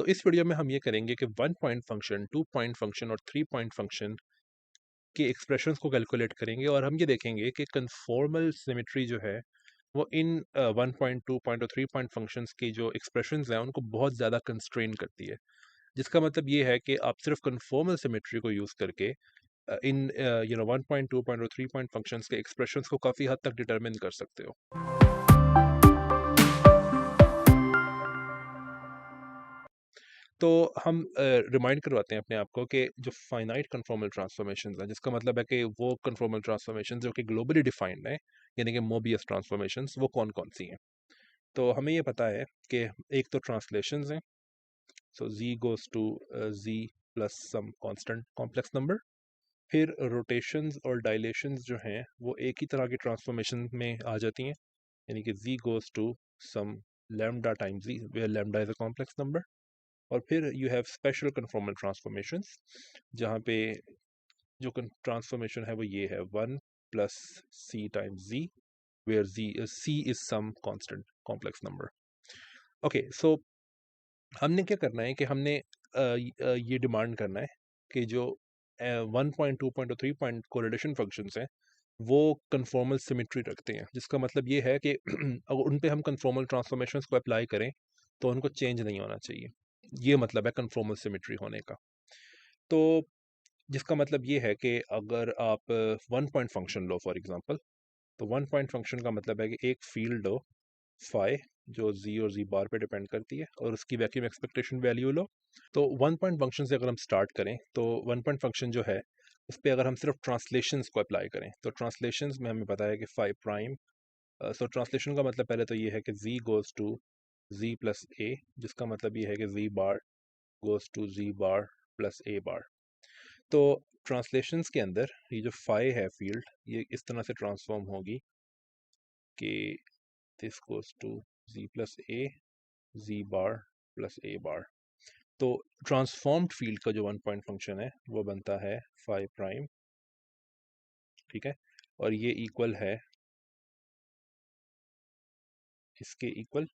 तो इस वीडियो में हम ये करेंगे कि 1 पॉइंट फंक्शन, 2 पॉइंट फंक्शन और 3 पॉइंट फंक्शन के एक्सप्रेशंस को कैलकुलेट करेंगे और हम ये देखेंगे कि कन्फॉर्मल सिमेट्री जो है वो इन 1 पॉइंट, 2 पॉइंट और 3 पॉइंट फंक्शंस की जो एक्सप्रेशंस हैं उनको बहुत ज़्यादा कंस्ट्रेन करती है। जिसका मतलब ये है कि आप सिर्फ कन्फॉर्मल सिमेट्री को यूज़ करके इन 1 पॉइंट, 2 पॉइंट और 3 पॉइंट फंक्शंस के एक्सप्रेशंस को काफ़ी हद तक डिटरमिन कर सकते हो। तो हम रिमाइंड करवाते हैं अपने आप को कि जो फाइनाइट कन्फॉर्मल ट्रांसफॉर्मेशंस हैं, जिसका मतलब है कि वो कन्फॉर्मल ट्रांसफॉर्मेशंस जो कि ग्लोबली डिफाइंड हैं, यानी कि मोबियस ट्रांसफॉर्मेशंस, वो कौन कौन सी हैं। तो हमें ये पता है कि एक तो ट्रांसलेशंस हैं, so z goes to z plus some constant complex number. फिर रोटेशंस और डायलेशंस जो हैं वो एक ही तरह की ट्रांसफॉर्मेशन में आ जाती हैं, यानी कि z goes to some lambda times z where lambda is a complex number. और फिर you have special conformal transformations, जहाँ पे जो ट्रांसफॉर्मेशन है वो ये है 1 plus C times z where c is some constant complex number. Okay, so हमने क्या करना है कि हमने ये डिमांड करना है कि जो 1 पॉइंट, 2 पॉइंट और 3 पॉइंट कोरिलेशन फंक्शंस हैं वो कन्फॉर्मल सिमेट्री रखते हैं, जिसका मतलब ये है कि अगर उन पे हम कन्फॉर्मल ट्रांसफॉर्मेशंस को अप्लाई करें तो उनको चेंज नहीं होना चाहिए। ये मतलब है कन्फॉर्मल सिमेट्री होने का। तो जिसका मतलब ये है कि अगर आप 1 point function low for example, तो 1 पॉइंट फंक्शन का मतलब है कि एक फील्ड लो फाई जो z और z बार पे डिपेंड करती है और उसकी वैक्यूम एक्सपेक्टेशन वैल्यू लो। तो 1 पॉइंट फंक्शन से अगर हम स्टार्ट करें तो 1 पॉइंट फंक्शन जो है उस पर अगर हम सिर्फ ट्रांसलेशंस को अप्लाई करें तो ट्रांसलेशंस में हमें पता है कि फाई प्राइम, सो ट्रांसलेशन का मतलब पहले तो ये है कि z goes to z plus A, जिसका मतलब ये है कि z bar goes to z bar plus A bar. तो ट्रांसलेशंस के अंदर ये जो फाई है फील्ड, ये इस तरह से ट्रांसफॉर्म होगी कि this goes to z plus A, z bar plus A bar. तो ट्रांसफॉर्म्ड फील्ड का जो 1 पॉइंट फंक्शन है वो बनता है फाई प्राइम, ठीक है, और ये इक्वल है इसके इक्वल,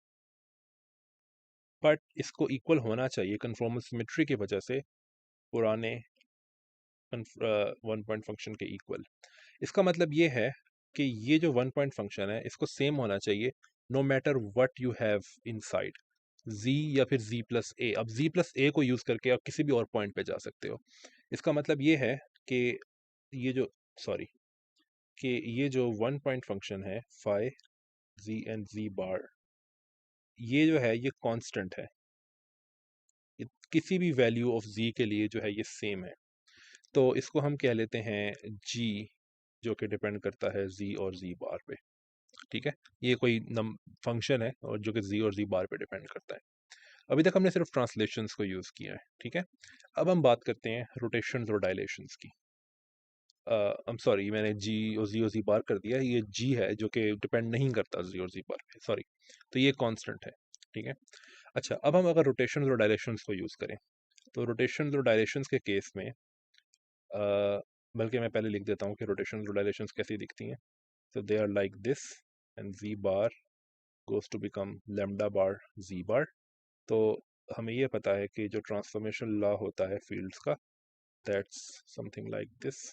बट इसको इक्वल होना चाहिए कन्फॉर्मल सिमेट्री की वजह से पुराने 1 पॉइंट फंक्शन के इक्वल। इसका मतलब ये है कि ये जो 1 पॉइंट फंक्शन है इसको सेम होना चाहिए no matter what you have inside z या फिर z प्लस ए। अब z प्लस ए को यूज करके आप किसी भी और पॉइंट पे जा सकते हो। इसका मतलब ये है कि ये जो सॉरी कि ये जो 1 पॉइंट फंक्शन है फाई z एंड z बार, ये जो है ये कांस्टेंट है, ये किसी भी वैल्यू ऑफ z के लिए जो है ये सेम है। तो इसको हम कह लेते हैं g, जो कि डिपेंड करता है z और z बार पे, ठीक है। ये कोई नम फंक्शन है और जो कि z और z बार पे डिपेंड करता है। अभी तक हमने सिर्फ ट्रांसलेशंस को यूज़ किया है, ठीक है। अब हम बात करते हैं रोटेशंस और डायलेशंस की। आई एम सॉरी, मैंने जी और जी बार कर दिया, ये जी है जो कि डिपेंड नहीं करता जी और जी बार पे, सॉरी। तो ये कांस्टेंट है, ठीक है। अच्छा, अब हम अगर रोटेशंस और डायलेशंस को यूज़ करें तो रोटेशंस और डायलेशंस के केस में बल्कि मैं पहले लिख देता हूँ कि रोटेशंस और डायलेशंस कैसी दिखती हैं। So they are like this and z bar goes to become lambda bar z bar। तो हमें ये पता है कि जो ट्रांसफॉर्मेशन लॉ होता है फील्ड्स का, that's something like this।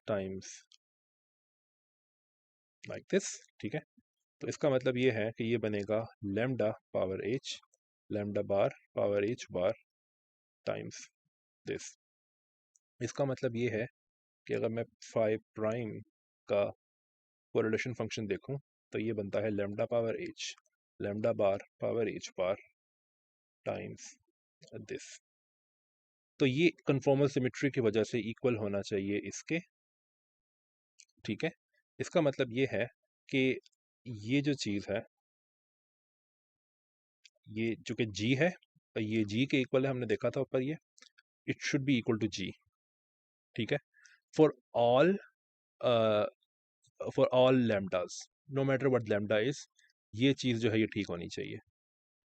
Times like this, ठीक है। तो इसका मतलब ये है कि ये बनेगा lambda power h, lambda bar power h bar times this। इसका मतलब ये है कि अगर मैं फाई प्राइम का कोरिलेशन फंक्शन देखूं तो ये बनता है lambda power h, lambda bar power h bar times this. तो ये कन्फॉर्मल सिमेट्री की वजह से इक्वल होना चाहिए इसके, ठीक है। इसका मतलब ये है कि ये जो चीज़ है, ये जो कि g है, ये g के इक्वल है, हमने देखा था ऊपर, ये it should be equal to g, ठीक है, for all lambdas, no matter what lambda is. ये चीज़ जो है ये ठीक होनी चाहिए,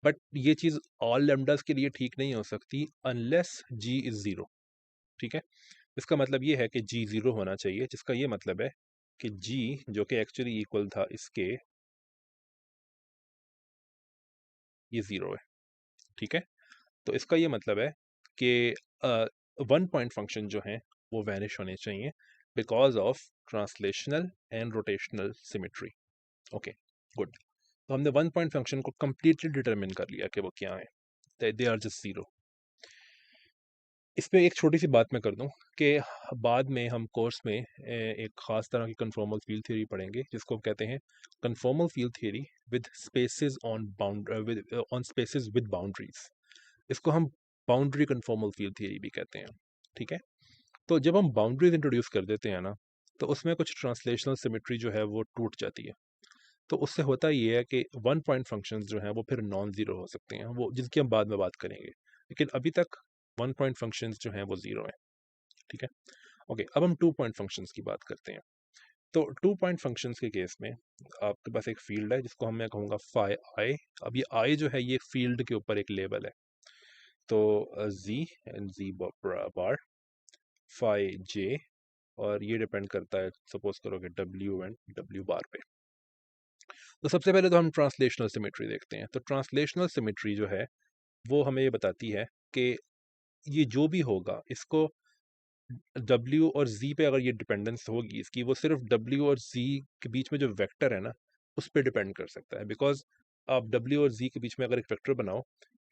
बट ये चीज़ ऑल लैम्डास के लिए ठीक नहीं हो सकती अनलेस g इज ज़ीरो, ठीक है। इसका मतलब ये है कि g ज़ीरो होना चाहिए, जिसका ये मतलब है कि g जो कि एक्चुअली इक्वल था इसके, ये 0 है। ठीक है, तो इसका ये मतलब है कि वन पॉइंट फंक्शन जो है वो वैनिश होने चाहिए because of translational and rotational symmetry. Okay, good. तो हमने वन पॉइंट फंक्शन को कंप्लीटली डिटरमिन कर लिया कि वो क्या है, दे आर जस्ट 0। इसमें एक छोटी सी बात मैं कर दूं कि बाद में हम कोर्स में एक ख़ास तरह की कन्फॉर्मल फील्ड थ्योरी पढ़ेंगे जिसको हम कहते हैं conformal field theory with spaces on spaces with boundaries. इसको हम बाउंड्री कन्फॉर्मल फील्ड थ्योरी भी कहते हैं। ठीक है, तो जब हम बाउंड्रीज इंट्रोड्यूस कर देते हैं ना, तो उसमें कुछ ट्रांसलेशनल सिमेट्री जो है वो टूट जाती है। तो उससे होता ये है कि वन पॉइंट फंक्शंस जो हैं वो फिर नॉन ज़ीरो हो सकते हैं, वो जिनकी हम बाद में बात करेंगे, लेकिन अभी तक वन पॉइंट फंक्शंस जो हैं वो ज़ीरो हैं। ठीक है, ओके। अब हम टू पॉइंट फंक्शंस की बात करते हैं। तो टू पॉइंट फंक्शंस के केस में आपके पास एक फील्ड है जिसको हम मैं कहूँगा फाई आई। अब ये आई जो है ये फील्ड के ऊपर एक लेबल है, तो जी एंड जी बार फाई जे, और ये डिपेंड करता है सपोज करो कि डब्ल्यू एंड डब्ल्यू बार पे। तो सबसे पहले तो हम ट्रांसलेशनल सिमेट्री देखते हैं। तो ट्रांसलेशनल सिमेट्री जो है वो हमें ये बताती है कि ये जो भी होगा इसको W और Z पे अगर ये डिपेंडेंस होगी इसकी, वो सिर्फ W और Z के बीच में जो वेक्टर है ना उस पर डिपेंड कर सकता है। बिकॉज आप W और Z के बीच में अगर एक वेक्टर बनाओ,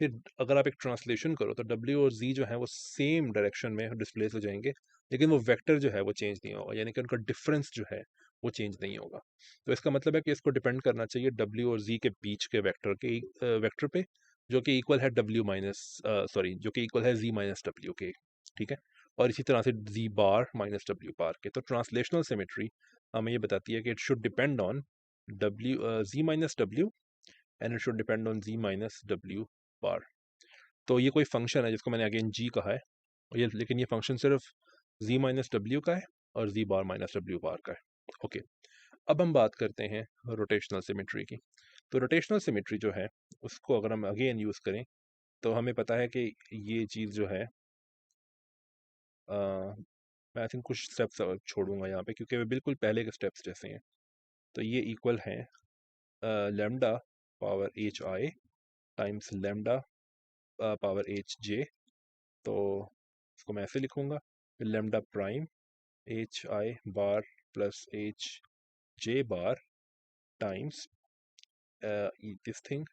फिर अगर आप एक ट्रांसलेशन करो तो W और Z जो है वो सेम डायरेक्शन में डिस्प्लेस हो जाएंगे, लेकिन वो वेक्टर जो है वो चेंज नहीं होगा, यानी कि उनका डिफरेंस जो है वो चेंज नहीं होगा। तो इसका मतलब है कि इसको डिपेंड करना चाहिए W और Z के बीच के वेक्टर पे, जो कि इक्वल है W माइनस सॉरी जो कि इक्वल है Z माइनस W के। ठीक है, और इसी तरह से जी बार माइनस डब्ल्यू बार के। तो ट्रांसलेशनल सिमेट्री हमें ये बताती है कि it should depend on G minus W and it should depend on G minus W bar. तो ये कोई फंक्शन है जिसको मैंने अगेन जी कहा है, ये लेकिन ये फंक्शन सिर्फ जी माइनस डब्ल्यू का है और जी बार माइनस डब्ल्यू बार का है। ओके, अब हम बात करते हैं रोटेशनल सिमेट्री की। तो रोटेशनल सिमेट्री जो है उसको अगर हम अगेन यूज़ करें तो हमें पता है कि ये चीज़ जो है मैं आई थिंक कुछ स्टेप्स छोड़ूंगा यहाँ पे क्योंकि वे बिल्कुल पहले के स्टेप्स जैसे हैं। तो ये इक्वल है लेमडा पावर एच आई times lambda power H J. तो इसको मैं ऐसे लिखूंगा, lambda prime H I bar plus H J bar times this thing,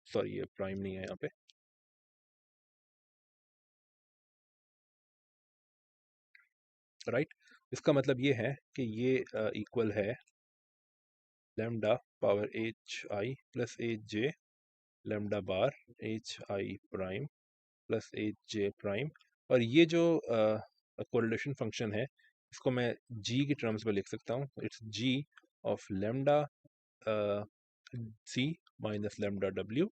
sorry ये प्राइम नहीं है यहाँ पे, राइट। इसका मतलब ये है कि ये इक्वल है lambda power H I plus H J lambda bar H I prime plus H J prime. और ये जो कोरिलेशन फंक्शन है इसको मैं जी की टर्म्स में लिख सकता हूँ। It's g of lambda c minus lambda डब्ल्यू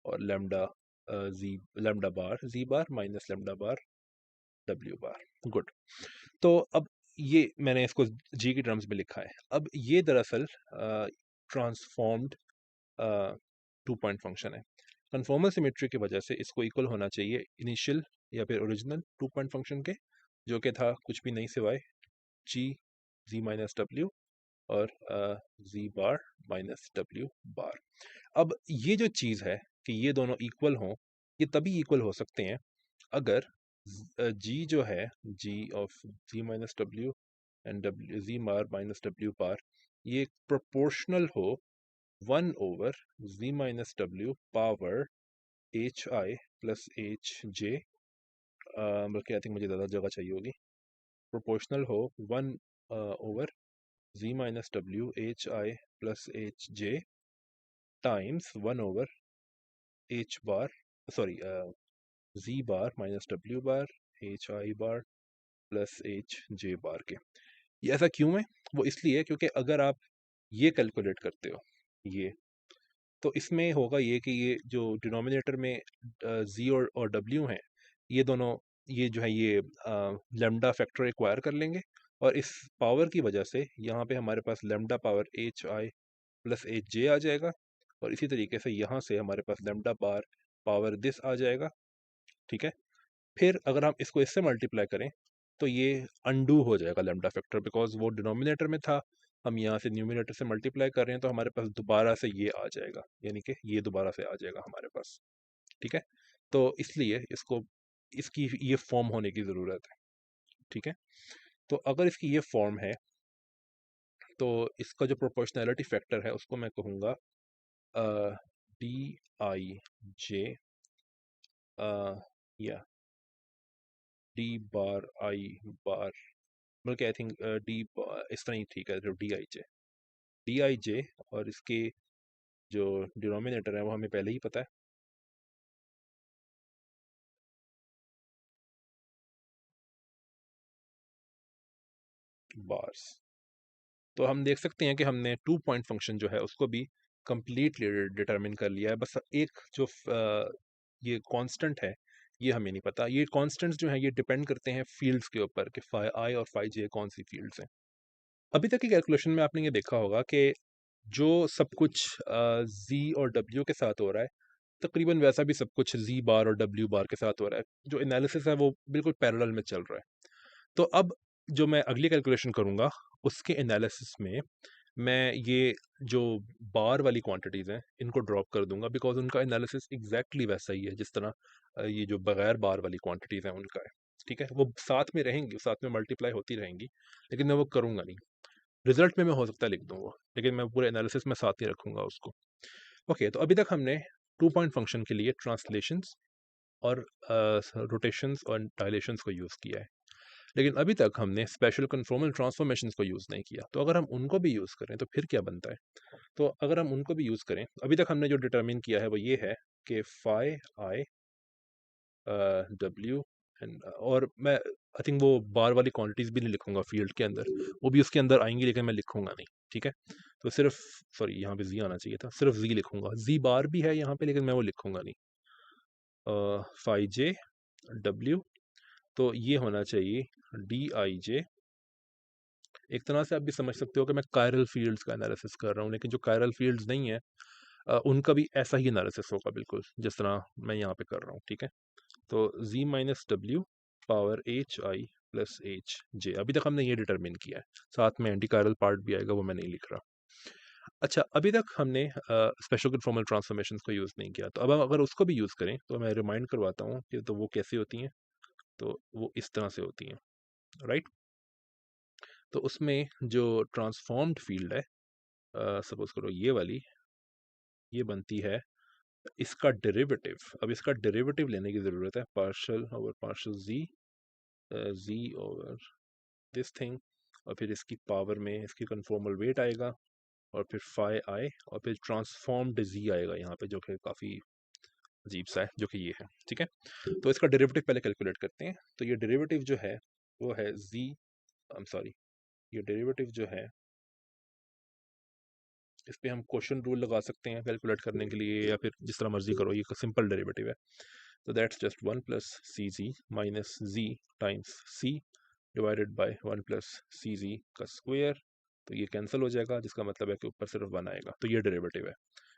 और lambda g lambda bar minus lambda bar डब्ल्यू बार। गुड। तो अब ये मैंने इसको जी की टर्म्स में लिखा है। अब ये दरअसल ट्रांसफॉर्म्ड टू पॉइंट फंक्शन है। कन्फॉर्मल सिमेट्री की वजह से इसको इक्वल होना चाहिए इनिशियल या फिर ओरिजिनल टू पॉइंट फंक्शन के, जो कि था कुछ भी नहीं सिवाय जी जी माइनस डब्ल्यू और जी बार माइनस डब्ल्यू बार। अब ये जो चीज़ है कि ये दोनों इक्वल हों, ये तभी इक्वल हो सकते हैं अगर जी जो है G of G minus W and W G bar minus W bar ये प्रोपोर्शनल हो 1/, z minus W power H आई प्लस एच जे, बल्कि आई थिंक मुझे ज़्यादा जगह चाहिए होगी, प्रोपोर्शनल हो 1/, z minus W H I plus H J times 1/, H bar sorry z bar minus W bar H I bar plus H J bar के। ये ऐसा क्यों है? वो इसलिए क्योंकि अगर आप ये कैलकुलेट करते हो ये, तो इसमें होगा ये कि ये जो डिनोमिनेटर में जी और डब्ल्यू हैं, ये दोनों ये जो है ये लेमडा फैक्टर एक्वायर कर लेंगे, और इस पावर की वजह से यहाँ पे हमारे पास लेमडा पावर एच आई प्लस एच जे आ जाएगा, और इसी तरीके से यहाँ से हमारे पास लेमडा बार पावर दिस आ जाएगा। ठीक है, फिर अगर हम इसको इससे मल्टीप्लाई करें तो ये अनडू हो जाएगा लैम्डा फैक्टर, बिकॉज वो डिनोमिनेटर में था, हम यहाँ से न्यूमिनेटर से मल्टीप्लाई कर रहे हैं, तो हमारे पास दोबारा से ये आ जाएगा, यानी कि ये दोबारा से आ जाएगा हमारे पास। ठीक है, तो इसलिए इसको, इसकी ये फॉर्म होने की ज़रूरत है। ठीक है, तो अगर इसकी ये फॉर्म है तो इसका जो प्रोपोर्शनैलिटी फैक्टर है उसको मैं कहूँगा डी आई जे, या डी बार आई बार, बल्कि आई थिंक डी इस तरह ही ठीक है, जो डी आई जे, और इसके जो डिनोमिनेटर है वो हमें पहले ही पता है, बार्स। तो हम देख सकते हैं कि हमने 2 पॉइंट फंक्शन जो है उसको भी कंप्लीटली डिटरमिन कर लिया है। बस एक जो ये कांस्टेंट है ये हमें नहीं पता। ये कांस्टेंट्स जो हैं ये डिपेंड करते हैं फील्ड्स के ऊपर कि फाई आई और फाई जे कौन सी फील्ड्स हैं। अभी तक की कैलकुलेशन में आपने ये देखा होगा कि जो सब कुछ जी और डब्ल्यू के साथ हो रहा है, तकरीबन वैसा भी सब कुछ जी बार और डब्ल्यू बार के साथ हो रहा है। जो एनालिसिस है वो बिल्कुल पैरेलल में चल रहा है। तो अब जो मैं अगली कैलकुलेशन करूँगा उसके एनालिसिस में मैं ये जो बार वाली क्वांटिटीज़ हैं इनको ड्रॉप कर दूंगा, बिकॉज उनका एनालिसिस एग्जैक्टली वैसा ही है जिस तरह ये जो बगैर बार वाली क्वांटिटीज़ हैं उनका है। ठीक है, वो साथ में रहेंगी, साथ में मल्टीप्लाई होती रहेंगी, लेकिन मैं वो करूँगा नहीं। रिजल्ट में मैं हो सकता है लिख दूँ वो, लेकिन मैं पूरे एनालिसिस में साथ ही रखूँगा उसको। ओके, तो अभी तक हमने 2 पॉइंट फंक्शन के लिए ट्रांसलेशंस और रोटेशंस और डायलेशंस को यूज़ किया है, लेकिन अभी तक हमने स्पेशल कन्फॉर्मल ट्रांसफॉर्मेशंस को यूज़ नहीं किया। तो अगर हम उनको भी यूज़ करें तो फिर क्या बनता है? तो अगर हम उनको भी यूज़ करें, अभी तक हमने जो डिटरमिन किया है वो ये है कि फाई आई डब्ल्यू एंड, और मैं आई थिंक वो बार वाली क्वांटिटीज भी नहीं लिखूंगा फील्ड के अंदर, वो भी उसके अंदर आएंगी लेकिन मैं लिखूंगा नहीं। ठीक है, तो सिर्फ, सॉरी यहाँ पे जी आना चाहिए था, सिर्फ जी लिखूंगा। जी बार भी है यहाँ पे लेकिन मैं वो लिखूंगा नहीं। फाई जे डब्ल्यू, तो ये होना चाहिए डी आई जे। एक तरह से आप भी समझ सकते हो कि मैं कायरल फील्ड्स का एनालिसिस कर रहा हूँ, लेकिन जो कायरल फील्ड्स नहीं है उनका भी ऐसा ही एनालिसिस होगा बिल्कुल जिस तरह मैं यहाँ पे कर रहा हूँ। ठीक है, तो z minus W power H आई प्लस एच जे, अभी तक हमने ये डिटरमिन किया है, साथ में एंटी कायरल पार्ट भी आएगा, वो मैं नहीं लिख रहा। अच्छा, अभी तक हमने स्पेशल कन्फॉर्मल ट्रांसफॉर्मेशंस को यूज़ नहीं किया, तो अब हम अगर उसको भी यूज़ करें तो मैं रिमाइंड करवाता हूँ कि तो वो कैसे होती हैं। तो वो इस तरह से होती हैं, राइट। तो उसमें जो ट्रांसफॉर्म्ड फील्ड है, सपोज करो ये वाली, ये बनती है इसका डेरिवेटिव। अब इसका डेरिवेटिव लेने की ज़रूरत है, partial over partial g, g over this thing, और फिर इसकी पावर में इसकी कन्फॉर्मल वेट आएगा, और फिर फाई आई, और फिर ट्रांसफॉर्म्ड जी आएगा यहाँ पे, जो कि काफ़ी अजीब सा है, जो कि ये है। ठीक है, तो इसका डेरिवेटिव पहले कैलकुलेट करते हैं। तो ये डेरिवेटिव जो है वो है जी, आई एम सॉरी, ये डेरिवेटिव जो है इस पे हम क्वेश्चन रूल लगा सकते हैं कैलकुलेट करने के लिए, या फिर जिस तरह मर्जी करो, ये सिंपल डेरिवेटिव है। तो that's just 1 plus C G minus G times C divided by 1 plus C G का स्क्वायर। तो ये कैंसिल हो जाएगा, जिसका मतलब है कि ऊपर सिर्फ 1 आएगा, तो ये डेरिवेटिव है।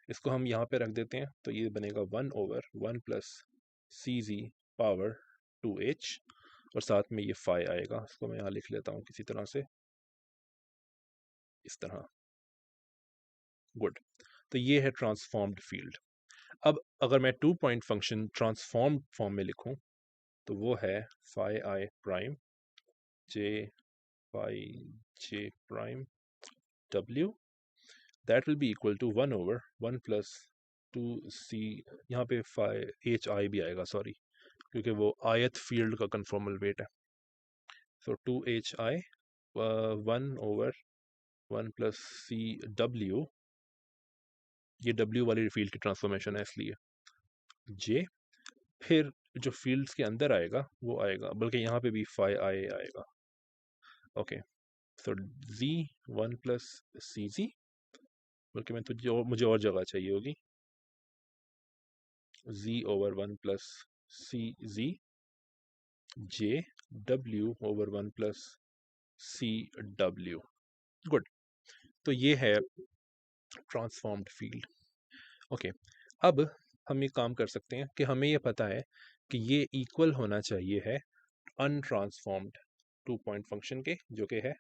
इसको हम यहाँ पे रख देते हैं, तो ये बनेगा 1 ओवर 1 प्लस सी जी पावर 2h, और साथ में ये फाई आएगा। इसको मैं यहाँ लिख लेता हूँ किसी तरह से, इस तरह। गुड, तो ये है ट्रांसफॉर्म्ड फील्ड। अब अगर मैं 2 पॉइंट फंक्शन ट्रांसफॉर्म्ड फॉर्म में लिखूं तो वो है phi i prime j phi j prime डब्ल्यू, that will be equal to 1 over 1 plus 2c, यहाँ पे फाई एच आई भी आएगा, सॉरी, क्योंकि वो आयत फील्ड का कन्फॉर्मल वेट है। सो 2hi 1 ओवर 1 प्लस सी डब्ल्यू, ये डब्ल्यू वाली फील्ड की ट्रांसफॉर्मेशन है इसलिए जे, फिर जो फील्ड्स के अंदर आएगा वो आएगा, बल्कि यहाँ पे भी फाई आई आएगा। ओके, सो जी 1 प्लस सी जी, बल्कि मैं तुझे मुझे और जगह चाहिए होगी, G over 1 plus C G J W over 1 plus सी डब्ल्यू। गुड, तो ये है ट्रांसफॉर्म्ड फील्ड। ओके, अब हम ये काम कर सकते हैं कि हमें ये पता है कि ये इक्वल होना चाहिए है अनट्रांसफॉर्म्ड 2 पॉइंट फंक्शन के, जो कि है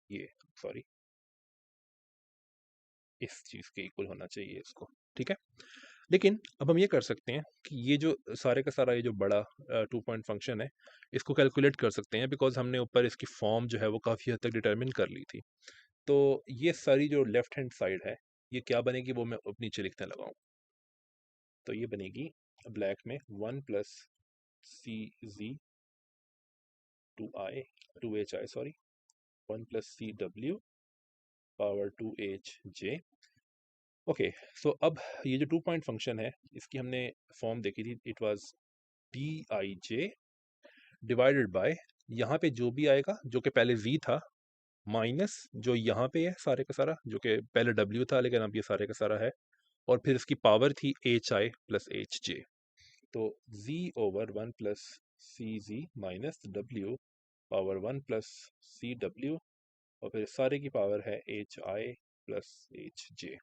ये, सॉरी, इस चीज़ के इक्वल होना चाहिए इसको, ठीक है। लेकिन अब हम ये कर सकते हैं कि ये जो सारे का सारा ये जो बड़ा 2 पॉइंट फंक्शन है, इसको कैलकुलेट कर सकते हैं, बिकॉज हमने ऊपर इसकी फॉर्म जो है वो काफ़ी हद तक डिटर्मिन कर ली थी। तो ये सारी जो लेफ्ट हैंड साइड है, ये क्या बनेगी वो मैं अब नीचे लिखने लगा हूँ। तो ये बनेगी ब्लैक में 1 plus C G two H I, sorry, 1 plus C W power 2 H J. Okay, so अब ये जो 2 पॉइंट फंक्शन है, इसकी हमने फॉर्म देखी थी, it was D I J divided bye, यहाँ पे जो भी आएगा, जो कि पहले v था, माइनस जो यहाँ पे है सारे का सारा, जो कि पहले w था लेकिन अब ये सारे का सारा है, और फिर इसकी पावर थी एच आई प्लस एच जे। तो z over 1 plus C G minus W power 1 plus सी डब्ल्यू, और फिर सारे की पावर है एच आई प्लस एच जे,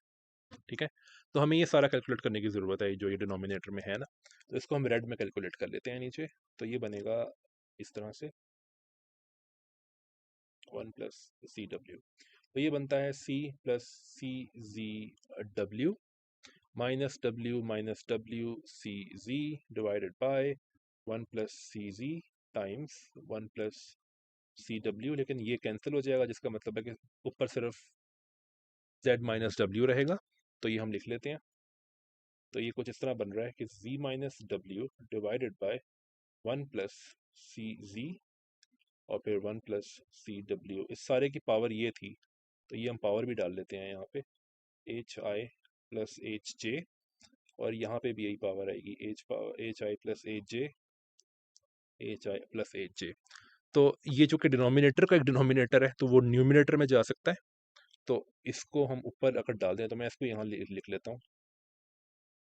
ठीक है। तो हमें ये सारा कैलकुलेट करने की ज़रूरत है, जो ये डिनोमिनेटर में है ना, तो इसको हम रेड में कैलकुलेट कर लेते हैं नीचे। तो ये बनेगा इस तरह से 1 प्लस सी डब्ल्यू, तो ये बनता है C plus C G W minus W C G divided by 1 plus C G times 1 plus C W, लेकिन ये कैंसिल हो जाएगा, जिसका मतलब है कि ऊपर सिर्फ z माइनस डब्ल्यू रहेगा। तो ये हम लिख लेते हैं। तो ये कुछ इस तरह बन रहा है कि z minus W divided by 1 plus C G और फिर 1 प्लस सी डब्ल्यू, इस सारे की पावर ये थी, तो ये हम पावर भी डाल लेते हैं यहाँ पे, H I plus H j, और यहाँ पे भी यही पावर आएगी, H I plus H J, H I plus H J. तो ये जो कि डिनोमिनेटर का एक डिनोमिनेटर है, तो वो न्यूमिनेटर में जा सकता है। तो इसको हम ऊपर अगर डाल दें, तो मैं इसको यहाँ लिख लेता हूँ,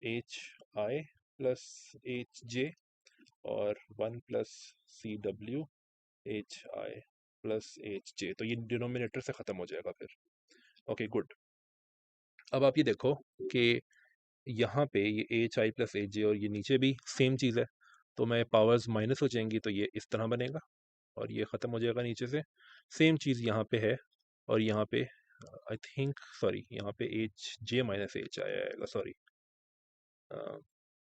एच आई प्लस एच जे और 1 प्लस सी डब्ल्यू H I plus H J, तो ये डिनोमिनेटर से ख़त्म हो जाएगा फिर। Okay good. अब आप ये देखो कि यहाँ पे ये एच आई प्लस एच जे और ये नीचे भी सेम चीज़ है, तो मैं पावर्स माइनस हो जाएंगी, तो ये इस तरह बनेगा और ये ख़त्म हो जाएगा नीचे से। सेम चीज़ यहाँ पे है, और यहाँ पे आई थिंक, सॉरी, यहाँ पे H J minus H I आएगा, सॉरी,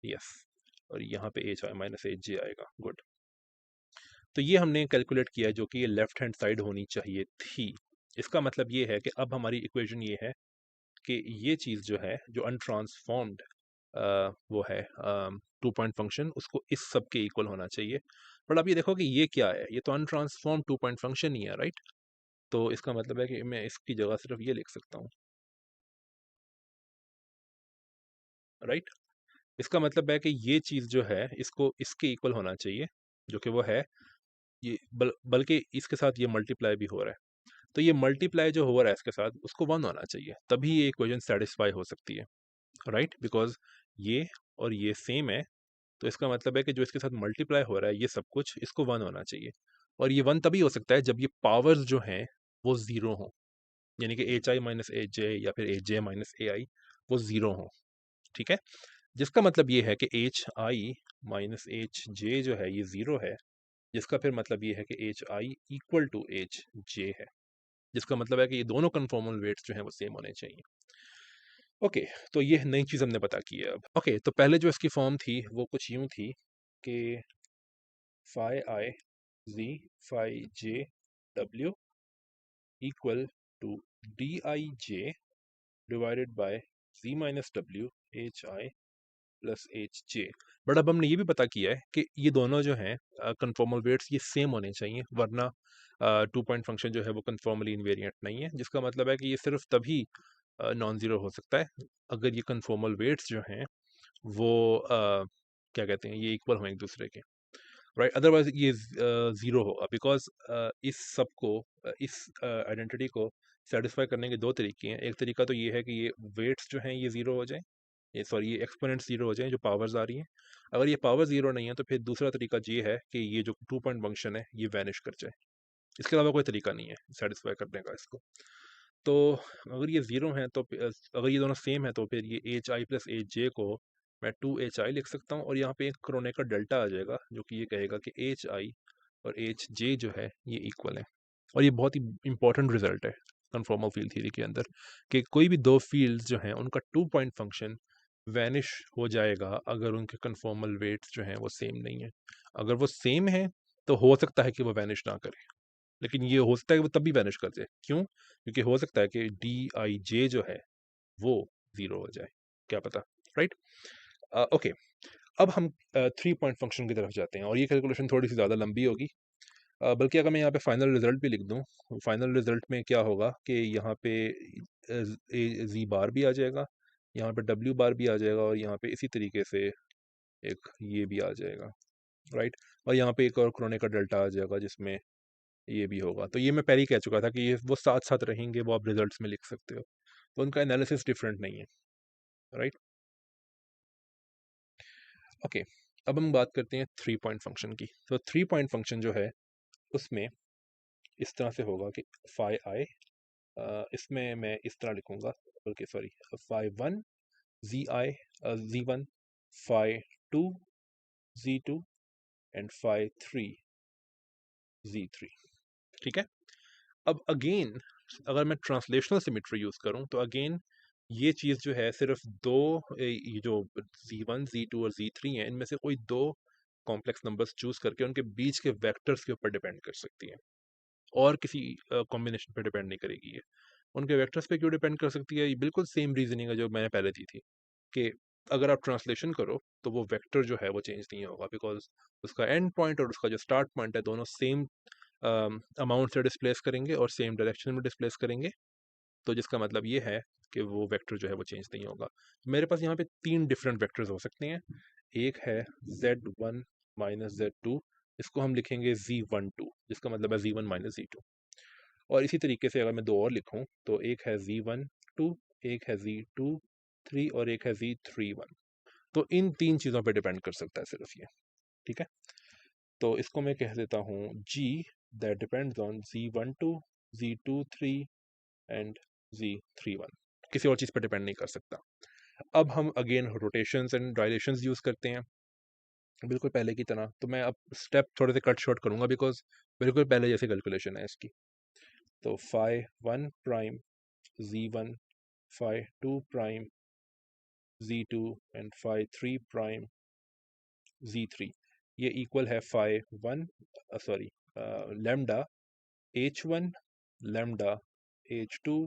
यस, और यहाँ पे H I minus H J आएगा। गुड। तो ये हमने कैलकुलेट किया है, जो कि ये लेफ्ट हैंड साइड होनी चाहिए थी। इसका मतलब ये है कि अब हमारी इक्वेशन ये है कि ये चीज़ जो है, जो अनट्रांसफॉर्म्ड वो है 2 पॉइंट फंक्शन, उसको इस सब के इक्वल होना चाहिए। बट अब ये देखो कि ये क्या है, ये तो अनट्रांसफॉर्म्ड 2 पॉइंट फंक्शन ही है, राइट। तो इसका मतलब है कि मैं इसकी जगह सिर्फ ये लिख सकता हूँ, राइट। इसका मतलब है कि ये चीज़ जो है, इसको इसके इक्वल होना चाहिए, जो कि वो है ये, बल्कि इसके साथ ये मल्टीप्लाई भी हो रहा है। तो ये मल्टीप्लाई जो हो रहा है इसके साथ, उसको 1 होना चाहिए, तभी ये इक्वेशन सेटिस्फाई हो सकती है, राइट। बिकॉज ये और ये सेम है, तो इसका मतलब है कि जो इसके साथ मल्टीप्लाई हो रहा है ये सब कुछ, इसको 1 होना चाहिए। और ये 1 तभी हो सकता है जब ये पावर्स जो हैं वो ज़ीरो हों, यानी कि एच आई माइनस एच जे या फिर एच जे माइनस ए आई वो ज़ीरो हों, ठीक है। जिसका मतलब ये है कि एच आई माइनस एच जे जो है ये ज़ीरो है, जिसका फिर मतलब ये है कि h i equal to h j है, जिसका मतलब है कि ये दोनों कन्फॉर्मल वेट्स जो हैं वो सेम होने चाहिए। ओके, तो ये नई चीज़ हमने पता की है अब। ओके, तो पहले जो इसकी फॉर्म थी वो कुछ यूँ थी कि phi I G phi J W equal to D I J divided by ji minus W H I plus H J. But अब हमने ये भी पता किया है कि ये दोनों जो हैं कन्फॉर्मल वेट्स ये सेम होने चाहिए, वरना 2 पॉइंट फंक्शन जो है वो कन्फॉर्मली इनवेरिएंट नहीं है, जिसका मतलब है कि ये सिर्फ तभी नॉन ज़ीरो हो सकता है अगर ये कन्फॉर्मल वेट्स जो हैं वो क्या कहते हैं, ये इक्वल हों एक दूसरे के, राइट। अदरवाइज ये ज़ीरो होगा, बिकॉज इस सब को इस आइडेंटिटी को सेटिस्फाई करने के दो तरीके हैं। एक तरीका तो ये है कि ये वेट्स जो हैं ये ज़ीरो हो जाएं, ये सॉरी ये एक्सपोनेंट्स ज़ीरो हो जाएं जो पावर्स आ रही हैं। अगर ये पावर ज़ीरो नहीं है तो फिर दूसरा तरीका ये है कि ये जो 2 पॉइंट फंक्शन है ये वैनिश कर जाए। इसके अलावा कोई तरीका नहीं है सेटिस्फाई करने का इसको। तो अगर ये ज़ीरो हैं तो अगर ये दोनों सेम है तो फिर ये एच आई प्लस एच जे को मैं 2 एच आई लिख सकता हूँ, और यहाँ पे एक क्रोने का डेल्टा आ जाएगा जो कि ये कहेगा कि एच आई और एच जे जो है ये इक्वल है। और ये बहुत ही इंपॉर्टेंट रिजल्ट है कन्फॉर्मल फील्ड थ्योरी के अंदर कि कोई भी दो फील्ड्स जो हैं उनका 2 पॉइंट फंक्शन वैनिश हो जाएगा अगर उनके कन्फॉर्मल वेट्स जो हैं वो सेम नहीं है। अगर वो सेम है तो हो सकता है कि वो वैनिश ना करे, लेकिन ये हो सकता है कि वो तब भी वैनिश कर जाए। क्यों? क्योंकि हो सकता है कि डी आई जे जो है वो 0 हो जाए, क्या पता, राइट? ओके, अब हम 3 पॉइंट फंक्शन की तरफ जाते हैं और ये कैलकुलेशन थोड़ी सी ज़्यादा लंबी होगी। बल्कि अगर मैं यहाँ पे फाइनल रिजल्ट भी लिख दूँ, फाइनल रिजल्ट में क्या होगा कि यहाँ पे जी बार भी आ जाएगा, यहाँ पे डब्ल्यू बार भी आ जाएगा और यहाँ पे इसी तरीके से एक ये भी आ जाएगा, राइट? और यहाँ पे एक और क्रोने का डेल्टा आ जाएगा जिसमें ये भी होगा। तो ये मैं पहले ही कह चुका था कि ये वो साथ साथ रहेंगे, वो आप रिजल्ट्स में लिख सकते हो, तो उनका एनालिसिस डिफरेंट नहीं है, राइट? ओके, अब हम बात करते हैं 3 पॉइंट फंक्शन की। तो 3 पॉइंट फंक्शन जो है उसमें इस तरह से होगा कि फाई आई, इसमें मैं इस तरह लिखूंगा, बल्कि sorry, phi one g i, g one, phi two g two, and phi three g three. ठीक है। अब अगेन अगर मैं ट्रांसलेशनल सिमेट्री यूज करूं तो अगेन ये चीज जो है सिर्फ दो, ये जो z1 z2 और z3 हैं इनमें से कोई दो कॉम्प्लेक्स नंबर्स चूज करके उनके बीच के वेक्टर्स के ऊपर डिपेंड कर सकती है, और किसी कॉम्बिनेशन पे डिपेंड नहीं करेगी ये। उनके वेक्टर्स पे क्यों डिपेंड कर सकती है? ये बिल्कुल सेम रीजनिंग है जो मैंने पहले दी थी कि अगर आप ट्रांसलेशन करो तो वो वेक्टर जो है वो चेंज नहीं होगा, बिकॉज उसका एंड पॉइंट और उसका जो स्टार्ट पॉइंट है दोनों सेम अमाउंट से डिस्प्लेस करेंगे और सेम डायरेक्शन में डिस्प्लेस करेंगे। तो जिसका मतलब ये है कि वो वेक्टर जो है वो चेंज नहीं होगा। मेरे पास यहाँ पे 3 डिफरेंट वेक्टर्स हो सकते हैं। एक है z1 माइनस z2, इसको हम लिखेंगे z12, जिसका मतलब है z1 माइनस z2। और इसी तरीके से अगर मैं दो और लिखूं तो एक है z12, एक है z23 और एक है z31। तो इन तीन चीज़ों पे डिपेंड कर सकता है सिर्फ ये। ठीक है, तो इसको मैं कह देता हूँ g that depends on z12, z23 and z31। किसी और चीज़ पर डिपेंड नहीं कर सकता। अब हम अगेन रोटेशंस एंड डायलेशंस यूज़ करते हैं बिल्कुल पहले की तरह। तो मैं अब स्टेप थोड़े से कट शॉर्ट करूंगा बिकॉज बिल्कुल पहले जैसे कैलकुलेशन है इसकी। तो phi one prime z1, phi two prime z2 and phi three prime z3, ये इक्वल है phi one, sorry, lambda h1, lambda h2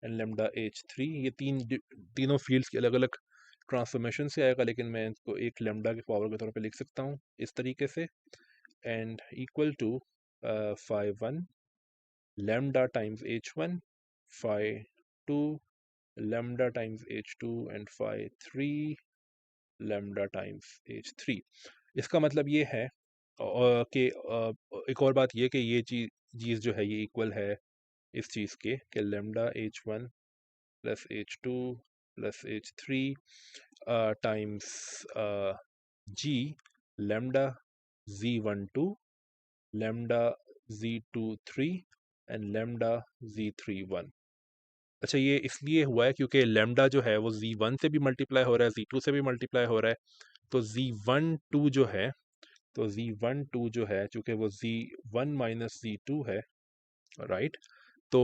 and lambda h3। ये तीनों फील्ड्स की अलग अलग ट्रांसफॉर्मेशन से आएगा, लेकिन मैं इसको एक लेमडा के पावर के तौर पे लिख सकता हूँ इस तरीके से, and equal to phi one lambda times h1, phi two lambda times h2 and phi three lambda times h3। इसका मतलब ये है कि एक और बात ये कि ये चीज़ जो है ये इक्वल है इस चीज़ के कि lambda h1 plus h2 plus h3 times g lambda z12, lambda z23 and lambda z31। अच्छा, ये इसलिए हुआ है क्योंकि लेमडा जो है वो z1 से भी मल्टीप्लाई हो रहा है, z2 से भी मल्टीप्लाई हो रहा है। तो z12 जो है, तो z12 जो है चूंकि वो z1 माइनस z2 है, राइट? तो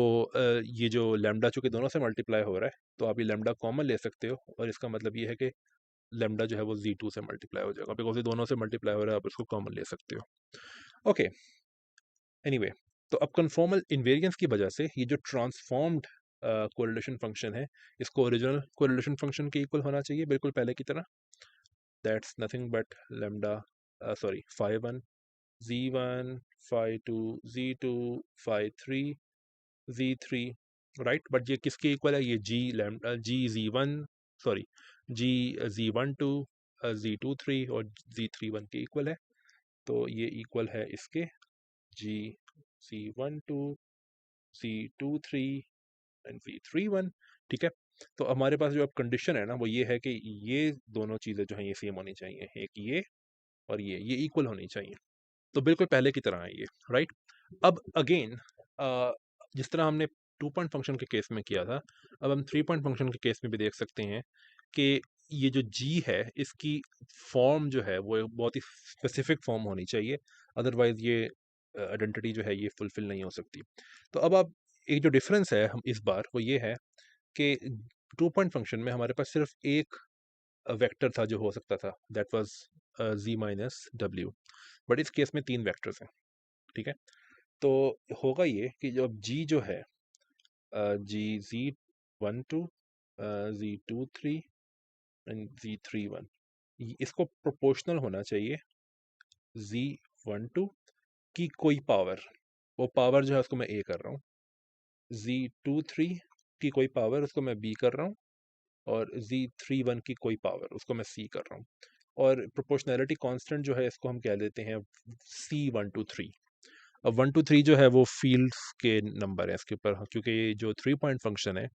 ये जो लेमडा चूंकि दोनों से मल्टीप्लाई हो रहा है तो आप ये लेमडा कॉमन ले सकते हो, और इसका मतलब ये है कि लेमडा जो है वो z2 से मल्टीप्लाई हो जाएगा, बिकॉज ये दोनों से मल्टीप्लाई हो रहा है, आप इसको कॉमन ले सकते हो। ओके, एनीवे, तो अब कन्फॉर्मल इन्वेरियंस की वजह से ये जो ट्रांसफॉर्म्ड कोरिलेशन फंक्शन है इसको ओरिजिनल कोरिलेशन फंक्शन के इक्वल होना चाहिए, बिल्कुल पहले की तरह। That's nothing but lambda, sorry, phi one z1, phi two z2, phi three z3, right? But ये किसके इक्वल है? ये जी लेमडा जी z1, सॉरी, जी z12, z23 और z31 के इक्वल है। तो ये इक्वल है इसके जी z12, z23 एंड z31। ठीक है, तो हमारे पास जो अब कंडीशन है ना वो ये है कि ये दोनों चीज़ें जो हैं ये सेम होनी चाहिए, एक ये और ये इक्वल होनी चाहिए। तो बिल्कुल पहले की तरह है ये, राइट? अब अगेन जिस तरह हमने 2 पॉइंट फंक्शन के केस में किया था, अब हम 3 पॉइंट फंक्शन के केस में भी देख सकते हैं कि ये जो g है इसकी फॉर्म जो है वो एक बहुत ही स्पेसिफिक फॉर्म होनी चाहिए, अदरवाइज ये आइडेंटिटी जो है ये फुलफिल नहीं हो सकती। तो अब आप एक जो डिफरेंस है हम इस बार वो ये है कि 2 पॉइंट फंक्शन में हमारे पास सिर्फ एक वेक्टर था जो हो सकता था, that was z minus W, but इस केस में 3 वेक्टर्स हैं। ठीक है, तो होगा ये कि जब g जो है जी z12 z23 एंड z31, इसको प्रोपोर्शनल होना चाहिए z12 की कोई पावर, वो पावर जो है उसको मैं a कर रहा हूँ, z23 की कोई पावर उसको मैं b कर रहा हूँ, और z31 की कोई पावर उसको मैं c कर रहा हूँ। और प्रोपोर्शनैलिटी कांस्टेंट जो है इसको हम कह देते हैं c1 2 3। अब 1 2 3 जो है वो फील्ड्स के नंबर है इसके ऊपर, क्योंकि ये जो 3 पॉइंट फंक्शन है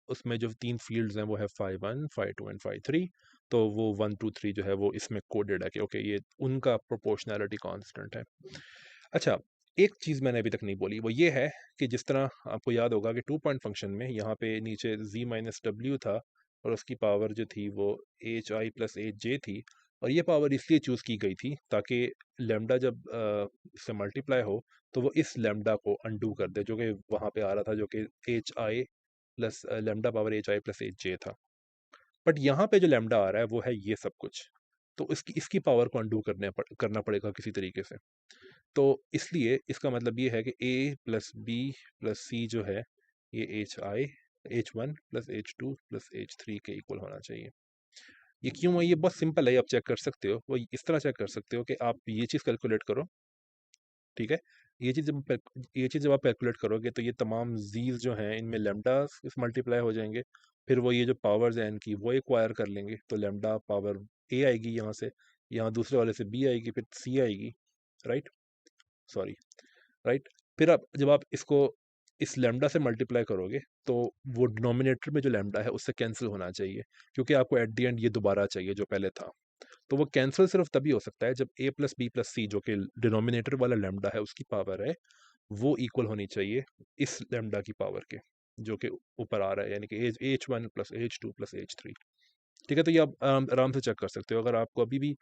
उसमें जो 3 फील्ड्स हैं वो है phi 1 phi 2 एंड phi 3। तो वो 1 2 3 जो है वो इसमें कोडेड है कि ओके ये उनका प्रोपोर्शनैलिटी कांस्टेंट है। अच्छा, एक चीज़ मैंने अभी तक नहीं बोली, वो ये है कि जिस तरह आपको याद होगा कि 2 पॉइंट फंक्शन में यहाँ पे नीचे z माइनस डब्ल्यू था और उसकी पावर जो थी वो H I plus H J थी, और ये पावर इसलिए चूज़ की गई थी ताकि लेमडा जब इससे मल्टीप्लाई हो तो वो इस लेमडा को अनडू कर दे जो कि वहाँ पे आ रहा था, जो कि एच आई प्लस लेमडा पावर एच आई प्लस एच जे था। बट यहाँ पे जो लेमडा आ रहा है वो है ये सब कुछ, तो इसकी इसकी पावर को अनडू करना पड़ेगा किसी तरीके से। तो इसलिए इसका मतलब ये है कि a प्लस बी प्लस सी जो है ये H1 plus H2 plus H3 के इक्वल होना चाहिए। ये क्यों है, ये बहुत सिंपल है, आप चेक कर सकते हो। वो इस तरह चेक कर सकते हो कि आप ये चीज़ कैलकुलेट करो, ठीक है। ये चीज़ जब आप कैलकुलेट करोगे तो ये तमाम जीज जो हैं इनमें लेमडास इस मल्टीप्लाई हो जाएंगे, फिर वो ये जो पावर्स हैं इनकी वो एक्वायर कर लेंगे, तो लेमडा पावर a आएगी यहाँ से, यहाँ दूसरे वाले से b आएगी, फिर c आएगी, राइट, सॉरी, राइट। फिर आप जब आप इसको इस लैम्डा से मल्टीप्लाई करोगे तो वो डिनोमिनेटर में जो लैम्डा है उससे कैंसिल होना चाहिए, क्योंकि आपको एट द एंड ये दोबारा चाहिए जो पहले था। तो वो कैंसिल सिर्फ तभी हो सकता है जब a प्लस बी प्लस सी जो कि डिनोमिनेटर वाला लैम्डा है उसकी पावर है वो इक्वल होनी चाहिए इस लैम्डा की पावर के जो कि ऊपर आ रहा है, यानी कि H1 plus H2 plus H3। ठीक है, तो ये आप आराम से चेक कर सकते हो। अगर आपको अभी भी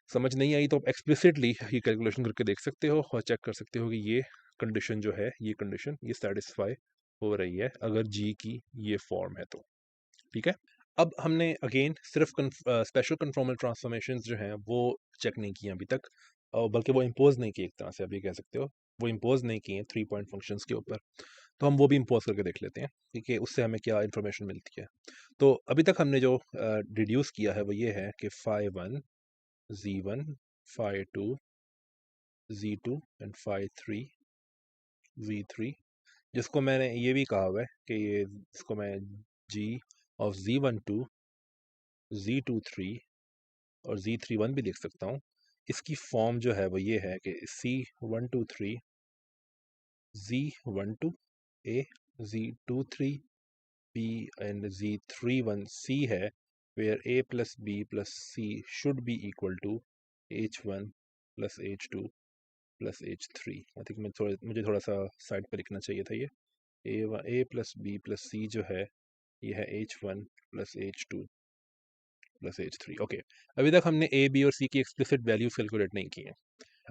समझ नहीं आई तो आप एक्सप्लिसिटली ये कैलकुलेशन करके देख सकते हो और चेक कर सकते हो कि ये कंडीशन जो है ये कंडीशन ये सेटिस्फाई हो रही है अगर जी की ये फॉर्म है तो। ठीक है, अब हमने अगेन सिर्फ स्पेशल कन्फॉर्मल ट्रांसफॉर्मेशंस जो हैं वो चेक नहीं किए अभी तक, बल्कि वो इम्पोज नहीं किए, एक तरह से अभी कह सकते हो वो इम्पोज नहीं किए 3 पॉइंट फंक्शंस के ऊपर। तो हम वो भी इम्पोज करके देख लेते हैं, ठीक है, उससे हमें क्या इन्फॉर्मेशन मिलती है। तो अभी तक हमने जो डिड्यूस किया है वो ये है कि phi 1 z1 phi 2 z2 and phi 3 z3, जिसको मैंने ये भी कहा हुआ है कि ये इसको मैं g ऑफ z12 z23 और z31 भी लिख सकता हूँ। इसकी फॉर्म जो है वो ये है कि c1 2 3 z12 a z23 b and z31 c है, where a plus b plus c should be equal to h1 plus h2 plus H3। I think मुझे थोड़ा सा साइड पर लिखना चाहिए था ये ए प्लस बी प्लस सी जो है ये है H1 plus H2 plus H3। Okay, अभी तक हमने ए बी और सी की एक्सप्लिसिट वैल्यूज कैलकुलेट नहीं की हैं।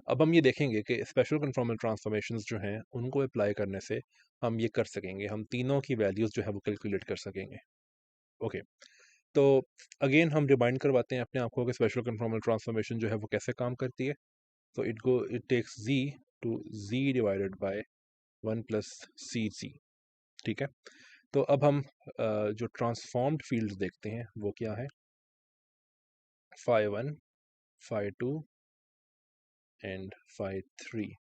अब हम ये देखेंगे कि स्पेशल कन्फॉर्मल ट्रांसफॉर्मेशंस जो हैं उनको अप्लाई करने से हम ये कर सकेंगे, हम तीनों की वैल्यूज जो है वो कैलकुलेट कर सकेंगे। ओके, तो अगेन हम रिमाइंड करवाते हैं अपने आप को कि स्पेशल कन्फॉर्मल ट्रांसफॉर्मेशन जो है वो कैसे काम करती है। तो it takes z to z divided by 1 plus C C. ठीक है, तो अब हम जो ट्रांसफॉर्म्ड फील्ड्स देखते हैं वो क्या है, phi 1 phi 2 एंड phi 3।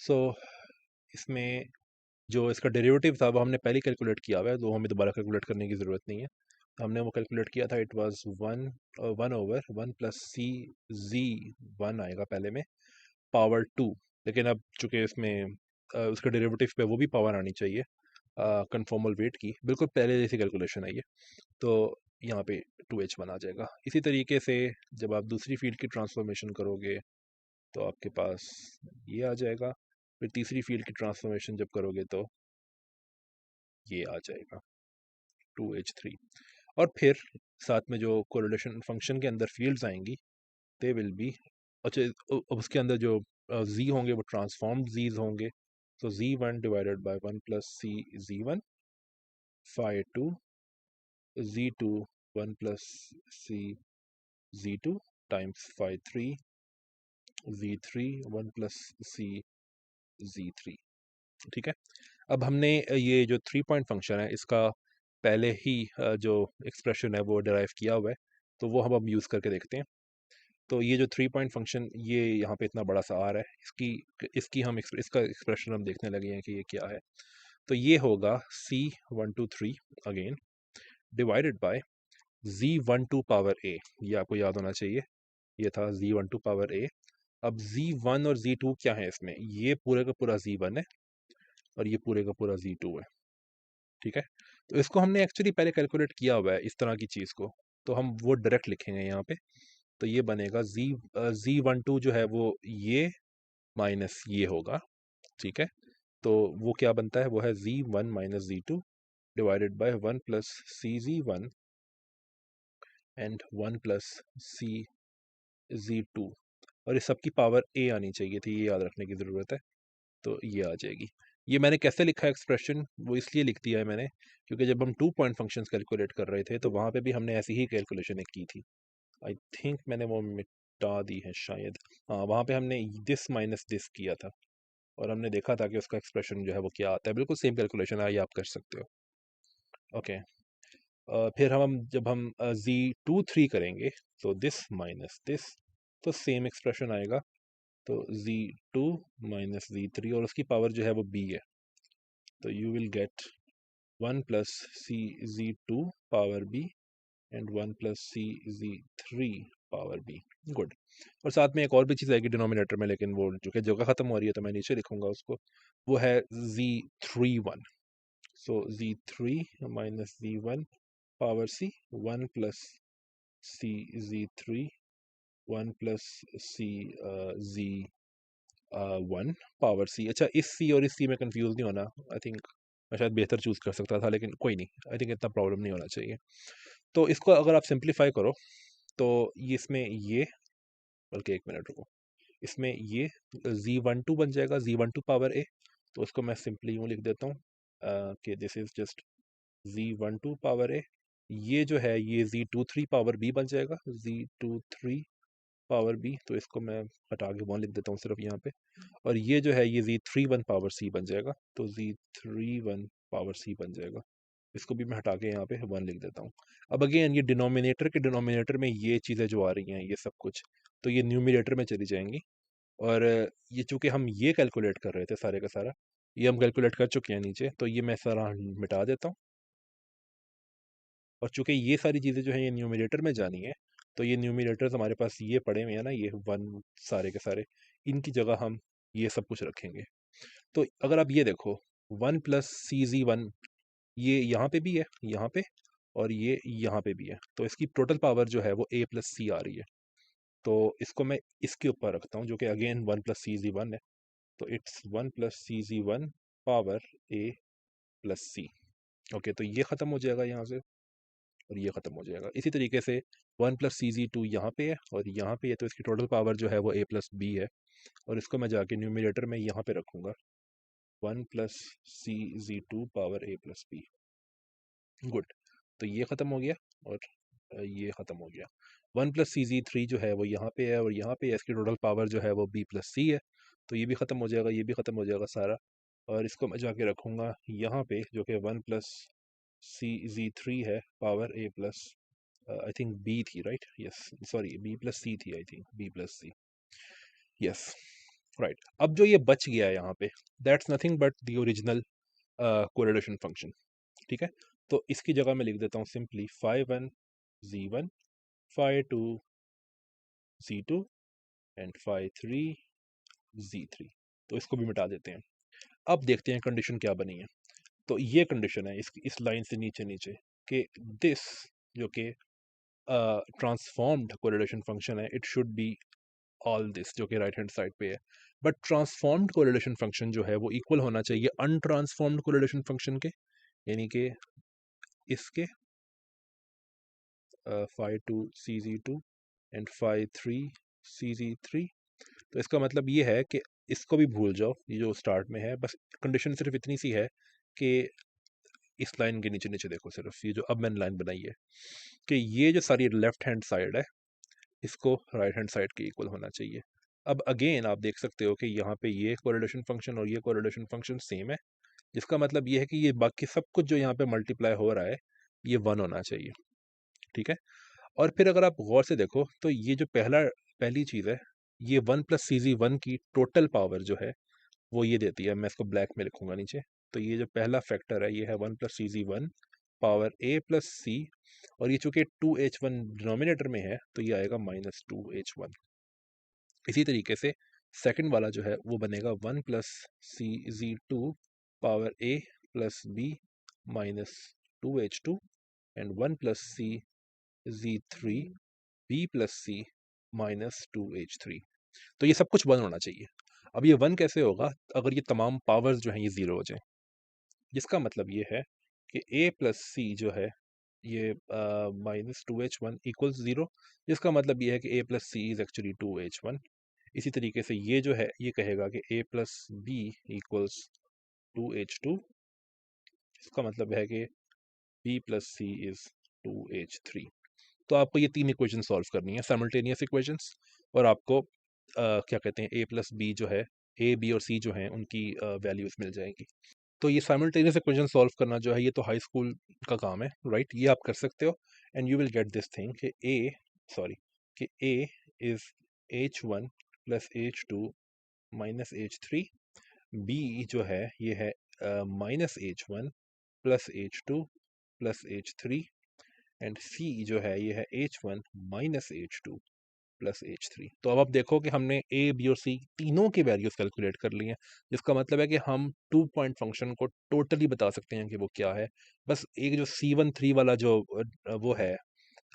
सो इसमें जो इसका डेरिवेटिव था वो हमने पहले कैलकुलेट किया हुआ है, तो हमें दोबारा कैलकुलेट करने की ज़रूरत नहीं है। हमने वो कैलकुलेट किया था, इट वाज 1 प्लस सी जी 1 आएगा पहले में पावर 2, लेकिन अब चूंकि इसमें उसके डेरिवेटिव पे वो भी पावर आनी चाहिए कन्फॉर्मल वेट की, बिल्कुल पहले जैसी कैलकुलेशन है ये, तो यहाँ पे 2h1 आ जाएगा। इसी तरीके से जब आप दूसरी फील्ड की ट्रांसफॉर्मेशन करोगे तो आपके पास ये आ जाएगा, फिर तीसरी फील्ड की ट्रांसफॉर्मेशन जब करोगे तो ये आ जाएगा 2h3, और फिर साथ में जो कोरिलेशन फंक्शन के अंदर फील्ड्स आएंगी दे विल बी अच्छा, अब उसके अंदर जो जी होंगे वो ट्रांसफॉर्म्ड जीज होंगे। तो z1 divided by 1 plus c z1, phi two z2 1 plus c z2 times phi three z3 1 plus c z3। ठीक है। अब हमने ये जो 3 पॉइंट फंक्शन है इसका पहले ही जो एक्सप्रेशन है वो डिराइव किया हुआ है, तो वो हम अब यूज़ करके देखते हैं। तो ये जो 3 पॉइंट फंक्शन ये यहाँ पे इतना बड़ा सा आ रहा है, इसकी इसकी हम इसका एक्सप्रेशन हम देखने लगे हैं कि ये क्या है। तो ये होगा C123 again divided by Z12 power A। ये आपको याद होना चाहिए, ये था Z12 पावर A। अब Z1 और Z2 क्या है इसमें, ये पूरे का पूरा Z1 है और ये पूरे का पूरा Z2 है। ठीक है। तो इसको हमने एक्चुअली पहले कैलकुलेट किया हुआ है इस तरह की चीज़ को, तो हम वो डायरेक्ट लिखेंगे यहाँ पे। तो ये बनेगा Z12 जो है वो ये माइनस ये होगा। ठीक है। तो वो क्या बनता है, वो है Z1 minus Z2 divided by 1 plus CZ1 and 1 plus CZ2। और इस सब की पावर A आनी चाहिए थी, ये याद रखने की ज़रूरत है। तो ये आ जाएगी। ये मैंने कैसे लिखा है एक्सप्रेशन, वो इसलिए लिख दिया है मैंने क्योंकि जब हम 2 पॉइंट फंक्शंस कैलकुलेट कर रहे थे तो वहाँ पे भी हमने ऐसी ही कैलकुलेशन एक की थी। आई थिंक मैंने वो मिटा दी है शायद। हाँ, वहाँ पे हमने दिस माइनस दिस किया था और हमने देखा था कि उसका एक्सप्रेशन जो है वो क्या आता है। बिल्कुल सेम कैलकुलेशन है, ये आप कर सकते हो। ओके। फिर हम जब हम Z23 करेंगे तो दिस माइनस दिस, तो सेम एक्सप्रेशन आएगा। तो Z2 माइनस Z3 और उसकी पावर जो है वो B है। तो you will get 1 plus CZ2 power B and 1 plus CZ3 power B। Good. और साथ में एक और भी चीज़ आएगी डिनोमिनेटर में, लेकिन वो जो कि जगह ख़त्म हो रही है तो मैं नीचे लिखूंगा उसको। वो है Z31। सो Z3 minus Z1 power C, 1 plus CZ3 1 plus CZ1 power C। अच्छा, इस C और इस C में कंफ्यूज नहीं होना। आई थिंक मैं शायद बेहतर चूज कर सकता था, लेकिन कोई नहीं, आई थिंक इतना प्रॉब्लम नहीं होना चाहिए। तो इसको अगर आप सिंप्लीफाई करो तो ये इसमें ये, बल्कि एक मिनट रुको, इसमें ये Z12 बन जाएगा, Z12 पावर A। तो इसको मैं सिंपली यूँ लिख देता हूँ कि this is just Z12 power A। ये जो है ये Z23 पावर B बन जाएगा, Z23 पावर B। तो इसको मैं हटा के 1 लिख देता हूँ सिर्फ यहाँ पे। और ये जो है ये Z31 पावर C बन जाएगा, तो Z31 पावर C बन जाएगा। इसको भी मैं हटा के यहाँ पे 1 लिख देता हूँ। अब अगेन ये डिनोमिनेटर के डिनोमिनेटर में ये चीज़ें जो आ रही हैं ये सब कुछ, तो ये न्यूमिनेटर में चली जाएंगी। और ये चूँकि हम ये कैलकुलेट कर रहे थे सारे का सारा, ये हम कैलकुलेट कर चुके हैं नीचे, तो ये मैं सारा मिटा देता हूँ। और चूँकि ये सारी चीज़ें जो हैं ये न्यूमिनेटर में जानी है, तो ये न्यूमिनेटर्स हमारे पास ये पड़े हुए हैं ना, ये 1 सारे के सारे, इनकी जगह हम ये सब कुछ रखेंगे। तो अगर आप ये देखो 1 प्लस CZ1 ये यहाँ पे भी है, यहाँ पे, और ये यहाँ पे भी है। तो इसकी टोटल पावर जो है वो A प्लस C आ रही है। तो इसको मैं इसके ऊपर रखता हूँ जो कि अगेन 1 प्लस CZ1 है। तो it's 1 plus CZ1 power A plus C। Okay, तो ये ख़त्म हो जाएगा यहाँ से और ये ख़त्म हो जाएगा। इसी तरीके से 1 प्लस CZ2 यहाँ पे है और यहाँ पे है, तो इसकी टोटल पावर जो है वो A प्लस B है। और इसको मैं जाके न्यूमिनेटर में यहाँ पे रखूँगा, 1 plus CZ2 power A plus B। Good. तो ये ख़त्म हो गया और ये ख़त्म हो गया। 1 प्लस CZ3 जो है वो यहाँ पे है और यहाँ पे इसकी टोटल पावर जो है वो B प्लस C है। तो ये भी ख़त्म हो जाएगा, ये भी ख़त्म हो जाएगा सारा। और इसको मैं जाके रखूँगा यहाँ पे जो कि 1 प्लस CZ3 है power A plus I think B थी, right? Yes, sorry, B plus C थी, I think B plus C। Yes, right. अब जो ये बच गया है यहाँ पे, that's nothing but the original correlation function. ठीक है। तो इसकी जगह मैं लिख देता हूँ simply phi1 z1, phi2 z2 and phi3 z3। तो इसको भी मिटा देते हैं। अब देखते हैं कंडीशन क्या बनी है। तो ये कंडीशन है इस लाइन से नीचे नीचे कि दिस जो कि ट्रांसफॉर्म्ड कोरिलेशन फंक्शन है, it should be all this जो कि राइट हैंड साइड पे है। बट ट्रांसफॉर्म्ड कोरिलेशन फंक्शन जो है वो इक्वल होना चाहिए अनट्रांसफॉर्म्ड कोरिलेशन फंक्शन के, यानी कि इसके phi2 CZ2 and phi3 CZ3। तो इसका मतलब ये है कि इसको भी भूल जाओ, ये जो स्टार्ट में है, बस कंडीशन सिर्फ इतनी सी है कि इस लाइन के नीचे नीचे देखो, सिर्फ ये जो अब मैंने लाइन बनाई है, कि ये जो सारी लेफ्ट हैंड साइड है इसको राइट हैंड साइड के इक्वल होना चाहिए। अब अगेन आप देख सकते हो कि यहाँ पे ये कोरिलेशन फंक्शन और ये कोरिलेशन फंक्शन सेम है, जिसका मतलब ये है कि ये बाकी सब कुछ जो यहाँ पे मल्टीप्लाई हो रहा है ये 1 होना चाहिए। ठीक है, और फिर अगर आप गौर से देखो तो ये जो पहली चीज़ है, ये 1+CZ1 की टोटल पावर जो है वो ये देती है, मैं इसको ब्लैक में लिखूंगा नीचे। तो ये जो पहला फैक्टर है ये है 1+CZ1 पावर A+C, और ये चूंकि 2H1 डिनोमिनेटर में है तो ये आएगा -2H1। इसी तरीके से सेकंड वाला जो है वो बनेगा 1+CZ2 power A+B -2H2 and 1+CZ3 B+C -2H3। तो ये सब कुछ 1 होना चाहिए। अब ये 1 कैसे होगा? अगर ये तमाम पावर्स जो हैं ये 0 हो जाए, जिसका मतलब ये है कि A+C जो है ये -2H1 इक्वल्स 0, जिसका मतलब ये है कि A+C इज एक्चुअली 2H1। इसी तरीके से ये जो है ये कहेगा कि A+B इक्वल्स 2H2, इसका मतलब है कि B+C इज 2H3। तो आपको ये 3 इक्वेशन सॉल्व करनी है, साइमल्टेनियस इक्वेशंस, और आपको क्या कहते हैं A+B जो है, A, B और C जो हैं उनकी वैल्यूज मिल जाएंगी। तो ये साइमल्टेनियस इक्वेशन सॉल्व करना जो है ये तो हाई स्कूल का काम है, राइट? ये आप कर सकते हो and you will get this thing कि A is H1 plus H2 minus H3, B जो है ये है -H1 plus H2 plus H3, and C जो है ये है H1 minus H2 plus H3। तो अब आप देखो कि हमने A, B और C तीनों की वैल्यूज कैलकुलेट कर ली हैं, जिसका मतलब है कि हम 2 पॉइंट फंक्शन को टोटली बता सकते हैं कि वो क्या है। बस एक जो C13 वाला जो वो है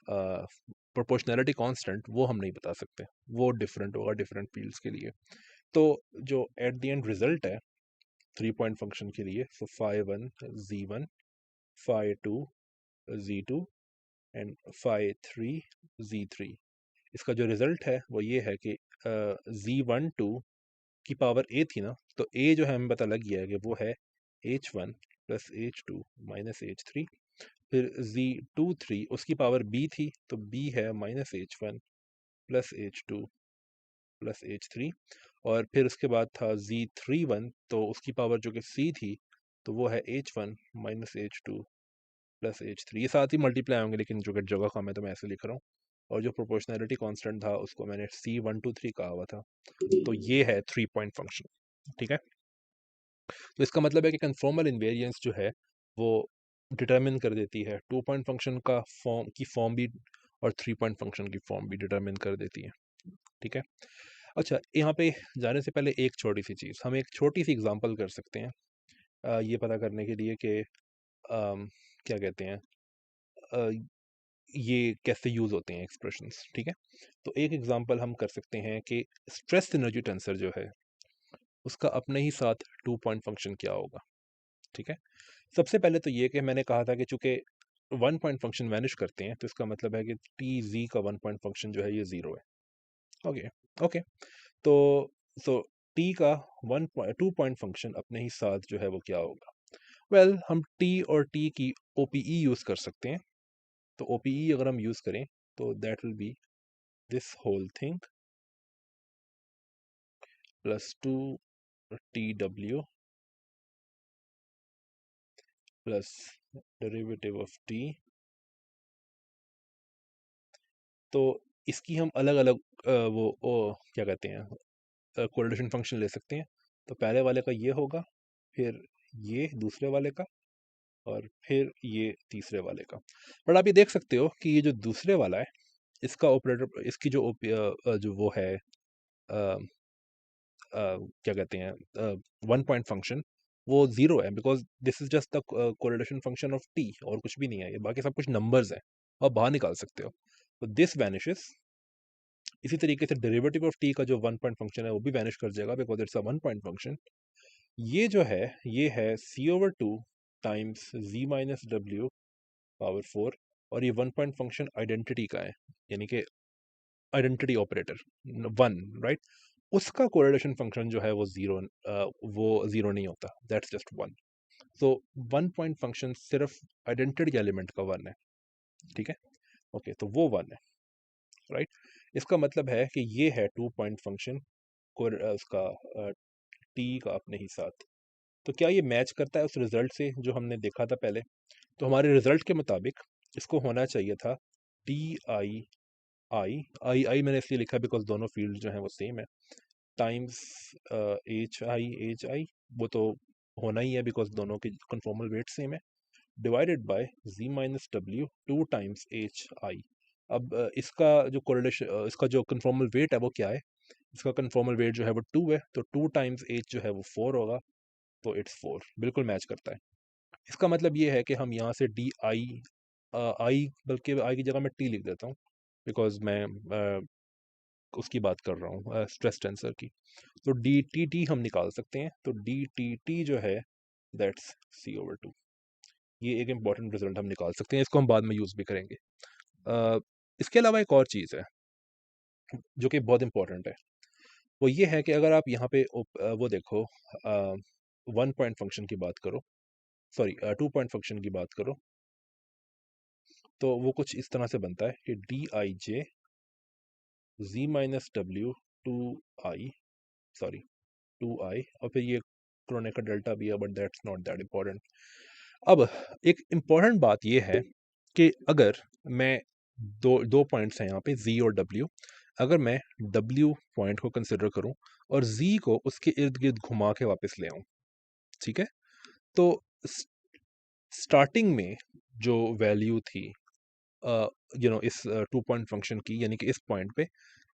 प्रोपोर्शनैलिटी कांस्टेंट, वो हम नहीं बता सकते, वो डिफरेंट होगा डिफरेंट फील्ड्स के लिए। तो जो एट द एंड रिजल्ट है 3 पॉइंट फंक्शन के लिए, सो phi1 Z1, phi2 Z2 and phi3 Z3, इसका जो रिजल्ट है वो ये है कि Z12 की पावर A थी ना, तो A जो है हमें पता लग गया है कि वो है H1 plus H2 minus H3। फिर Z23 उसकी पावर B थी, तो B है -H1 plus H2 plus H3। और फिर उसके बाद था Z31, तो उसकी पावर जो कि C थी, तो वो है H1 minus H2 plus H3। ये साथ ही मल्टीप्लाई होंगे, लेकिन जो कि जगह कम है तो मैं ऐसे लिख रहा हूँ। और जो प्रोपोर्शनैलिटी कांस्टेंट था उसको मैंने C123 कहा हुआ था। तो ये है 3 पॉइंट फंक्शन। ठीक है, तो इसका मतलब है कि कन्फॉर्मल इन्वेरिएंस जो है वो डिटरमिन कर देती है 2 पॉइंट फंक्शन का फॉर्म भी, और 3 पॉइंट फंक्शन की फॉर्म भी डिटरमिन कर देती है। ठीक है, अच्छा यहाँ पे जाने से पहले एक छोटी सी चीज़, हम एक छोटी सी एग्जांपल कर सकते हैं ये पता करने के लिए कि क्या कहते हैं अ, ये कैसे यूज़ होते हैं एक्सप्रेशंस। ठीक है, तो एक एग्जांपल हम कर सकते हैं कि स्ट्रेस एनर्जी टेंसर जो है उसका अपने ही साथ 2 पॉइंट फंक्शन क्या होगा। ठीक है, सबसे पहले तो ये कि मैंने कहा था कि चूंकि 1 पॉइंट फंक्शन वैनिश करते हैं, तो इसका मतलब है कि टी जी का 1 पॉइंट फंक्शन जो है ये 0 है। ओके, ओके, तो सो टी का 2 पॉइंट फंक्शन अपने ही साथ जो है वो क्या होगा? वेल हम टी और टी की ओपीई यूज़ कर सकते हैं। तो ओपीई अगर हम यूज़ करें तो that will be this whole thing plus 2 TW plus derivative of t. तो इसकी हम अलग अलग क्या कहते हैं कोरिलेशन फंक्शन ले सकते हैं। तो पहले वाले का ये होगा, फिर ये दूसरे वाले का, और फिर ये तीसरे वाले का। बट आप ये देख सकते हो कि ये जो दूसरे वाला है इसका ऑपरेटर, इसकी जो वो है क्या कहते हैं 1 पॉइंट फंक्शन, वो 0 है, because this is just the correlation function of T, और कुछ भी नहीं है, ये बाकी सब कुछ नंबर्स हैं, आप बाहर निकाल सकते हो। तो दिस वैनिशेस। इसी तरीके से डेरिवेटिव ऑफ टी का जो 1 पॉइंट फंक्शन है वो भी वैनिश कर जाएगा, because it's a 1 point function. ये जो है ये है C/2 times Z minus W power 4, और ये 1 पॉइंट फंक्शन आइडेंटिटी का है, यानी कि आइडेंटिटी ऑपरेटर 1, राइट? उसका कोरिलेशन फंक्शन जो है वो जीरो नहीं होता, दैट्स जस्ट 1। तो 1 पॉइंट फंक्शन सिर्फ आइडेंटिटी एलिमेंट का 1 है, ठीक है? ओके, तो वो 1 है, राइट? इसका मतलब है कि ये है 2 पॉइंट फंक्शन उसका टी का अपने ही साथ। तो क्या ये मैच करता है उस रिजल्ट से जो हमने देखा था पहले? तो हमारे रिजल्ट के मुताबिक इसको होना चाहिए था टी आई आई आई मैंने इसलिए लिखा बिकॉज दोनों फील्ड जो हैं वो सेम है, टाइम्स एच आई, वो तो होना ही है बिकॉज दोनों के कन्फॉर्मल वेट सेम है, डिवाइडेड बाय जी माइनस डब्ल्यू 2 टाइम्स एच आई। अब इसका जो कन्फॉर्मल वेट है वो क्या है? इसका कन्फॉर्मल वेट जो है वो 2 है, तो 2 टाइम्स एच जो है वो 4 होगा, तो इट्स 4, बिल्कुल मैच करता है। इसका मतलब ये है कि हम यहाँ से डी आई आई, बल्कि आई की जगह मैं टी लिख देता हूँ बिकॉज मैं उसकी बात कर रहा हूँ, स्ट्रेस टेंसर की। तो डी टी टी हम निकाल सकते हैं, तो डी टी टी जो है दैट्स C/2। ये एक इम्पॉर्टेंट रिजल्ट हम निकाल सकते हैं, इसको हम बाद में यूज़ भी करेंगे। इसके अलावा एक और चीज़ है जो कि बहुत इंपॉर्टेंट है, वो ये है कि अगर आप यहाँ पे वो देखो, 1 पॉइंट फंक्शन की बात करो, सॉरी 2 पॉइंट फंक्शन की बात करो, तो वो कुछ इस तरह से बनता है कि डी आई जे जी माइनस डब्ल्यू 2i, सॉरी 2i, और फिर ये क्रोनेकर डेल्टा भी है, but that's not that important. अब एक इम्पॉर्टेंट बात ये है कि अगर मैं दो पॉइंट्स हैं यहाँ पे z और w, अगर मैं w पॉइंट को कंसिडर करूं और z को उसके इर्द गिर्द घुमा के वापस ले आऊं, ठीक है? तो स्टार्टिंग में जो वैल्यू थी इस 2 पॉइंट फंक्शन की, यानी कि इस पॉइंट पे,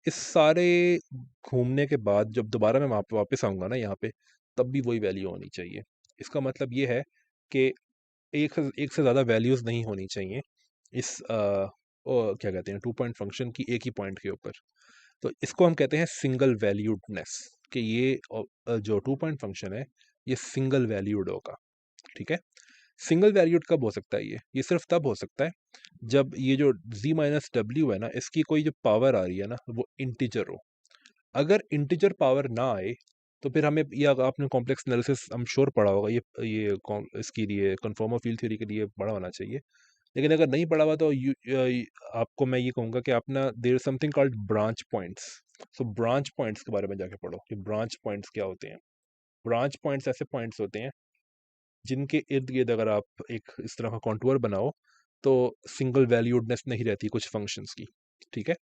इस सारे घूमने के बाद जब दोबारा मैं वहाँ पे वापस आऊँगा ना यहाँ पे, तब भी वही वैल्यू होनी चाहिए। इसका मतलब ये है कि एक से ज़्यादा वैल्यूज़ नहीं होनी चाहिए इस क्या कहते हैं 2 पॉइंट फंक्शन की एक ही पॉइंट के ऊपर। तो इसको हम कहते हैं सिंगल वैल्यूडनेस, कि ये जो 2 पॉइंट फंक्शन है ये सिंगल वैल्यूड होगा, ठीक है? सिंगल वैल्यूड कब हो सकता है ये सिर्फ तब हो सकता है जब ये जो z माइनस डब्ल्यू है ना, इसकी कोई जो पावर आ रही है ना वो इंटीजर हो। अगर इंटीजर पावर ना आए तो फिर हमें, ये आपने कॉम्प्लेक्स एनालिसिस हम श्योर पढ़ा होगा, इसके लिए कन्फर्मर फील्ड थ्योरी के लिए पढ़ा होना चाहिए, लेकिन अगर नहीं पढ़ा हुआ तो आपको मैं ये कहूँगा कि आप ना, there is something called branch points. So branch points के बारे में जाके पढ़ो कि ब्रांच पॉइंट्स क्या होते हैं। ब्रांच पॉइंट्स ऐसे पॉइंट्स होते हैं जिनके इर्द गिर्द अगर आप एक इस तरह का कॉन्टूर बनाओ तो सिंगल वैल्यूडनेस नहीं रहती कुछ फंक्शंस की, ठीक है?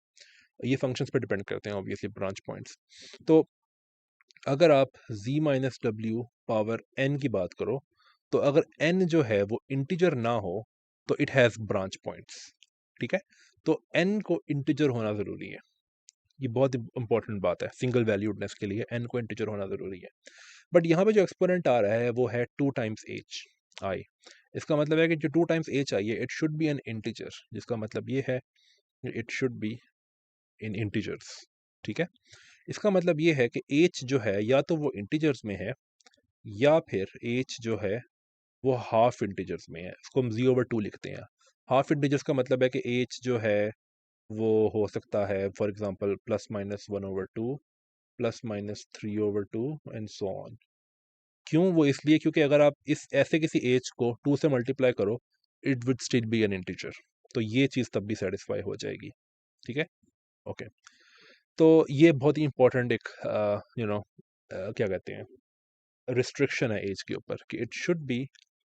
ये फंक्शंस पे डिपेंड करते हैं ऑब्वियसली ब्रांच पॉइंट्स। तो अगर आप z minus W power n की बात करो, तो अगर n जो है वो इंटीजर ना हो तो इट हैज़ ब्रांच पॉइंट्स, ठीक है? तो n को इंटीजर होना ज़रूरी है, ये बहुत इंपॉर्टेंट बात है सिंगल वैल्यूडनेस के लिए, n को इंटीजर होना ज़रूरी है। बट यहाँ पे जो एक्सपोनेंट आ रहा है वो है 2 टाइम्स एच आई। इसका मतलब है कि जो 2 टाइम्स एच आई है it should B N integer, जिसका मतलब ये है it should be in integers, ठीक है? इसका मतलब ये है कि एच जो है या तो वो इंटीजर्स में है या फिर एच जो है वो हाफ इंटीजर्स में है, इसको हम z/2 लिखते हैं। हाफ इंटीजर्स का मतलब है कि एच जो है वो हो सकता है for example +-1/2, +-3/2 and so on. क्यों? वो इसलिए क्योंकि अगर आप इस ऐसे किसी एज को 2 से मल्टीप्लाई करो it would still be N integer, तो ये चीज़ तब भी सेटिस्फाई हो जाएगी, ठीक है? ओके, तो ये बहुत ही इंपॉर्टेंट एक क्या कहते हैं रिस्ट्रिक्शन है एज के ऊपर कि it should B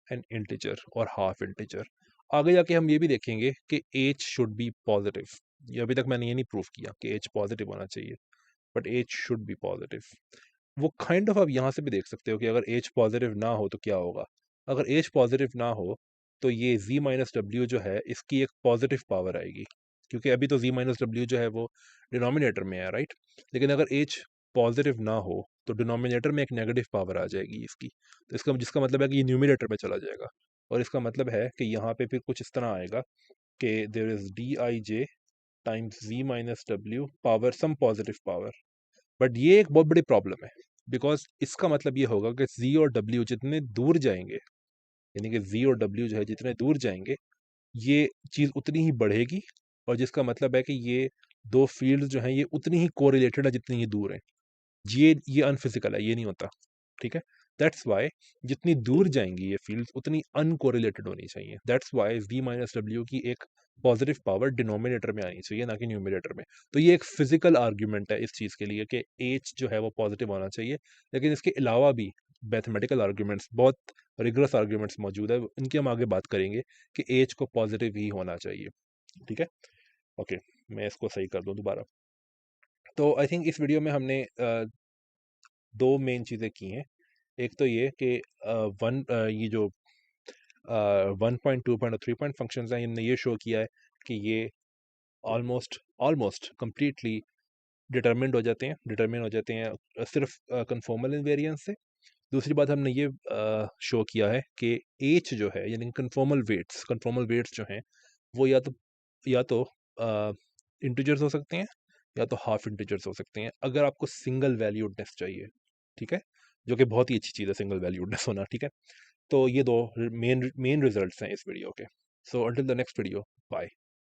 N integer और हाफ इंटीजर। आगे जाके हम ये भी देखेंगे कि एज शुड बी पॉजिटिव। ये अभी तक मैंने ये नहीं प्रूव किया कि एज पॉजिटिव होना चाहिए, but h should be positive. वो काइंड ऑफ आप यहाँ से भी देख सकते हो कि अगर एज पॉजिटिव ना हो तो क्या होगा। अगर एज पॉजिटिव ना हो तो ये z माइनस डब्ल्यू जो है इसकी एक पॉजिटिव पावर आएगी, क्योंकि अभी तो z माइनस डब्ल्यू जो है वो डिनोमिनेटर में है, राइट? लेकिन अगर एज पॉजिटिव ना हो तो डिनोमिनेटर में एक नेगेटिव पावर आ जाएगी इसकी, तो इसका जिसका मतलब है कि ये न्यूमिनेटर में चला जाएगा, और इसका मतलब है कि यहाँ पे फिर कुछ इस तरह आएगा कि there is d I j times z minus W power some positive power. But ये एक बहुत बड़ी प्रॉब्लम है बिकॉज इसका मतलब ये होगा कि z और w जितने दूर जाएंगे, यानी कि z और w जो है जितने दूर जाएंगे ये चीज़ उतनी ही बढ़ेगी, और जिसका मतलब है कि ये दो फील्ड जो हैं ये उतनी ही कोरिलेटेड है जितनी ही दूर हैं। ये अनफिजिकल है, ये नहीं होता, ठीक है? दैट्स व्हाई जितनी दूर जाएँगी ये फील्ड्स उतनी अनकोरिलेटेड होनी चाहिए। That's why v minus w की एक पॉजिटिव पावर डिनोमिनेटर में आनी चाहिए, ना कि न्यूमरेटर में। तो ये एक फिजिकल आर्गुमेंट है इस चीज़ के लिए कि h जो है वो पॉजिटिव होना चाहिए, लेकिन इसके अलावा भी मैथमेटिकल आर्गुमेंट्स, बहुत रिगरस आर्गुमेंट्स मौजूद है, इनकी हम आगे बात करेंगे कि h को पॉजिटिव ही होना चाहिए, ठीक है? ओके, मैं इसको सही कर दूँ दोबारा। तो आई थिंक इस वीडियो में हमने 2 मेन चीज़ें की हैं। एक तो ये कि ये जो 1 पॉइंट, 2 पॉइंट और 3 पॉइंट फंक्शंस हैं, इनने ये शो किया है कि ये ऑलमोस्ट ऑलमोस्ट कंप्लीटली डिटरमिन हो जाते हैं सिर्फ कन्फॉर्मल इनवेरिएंस से। दूसरी बात हमने ये शो किया है कि एच जो है, यानी कन्फॉर्मल वेट्स जो हैं, वो या तो इंटीजर्स हो सकते हैं, या तो हाफ इंटीजर्स हो सकते हैं, अगर आपको सिंगल वैल्यूडनेस चाहिए, ठीक है? जो कि बहुत ही अच्छी चीज़ है सिंगल वैल्यूडनेस होना, ठीक है? तो ये 2 मेन मेन रिजल्ट्स हैं इस वीडियो के। So until the next video, bye.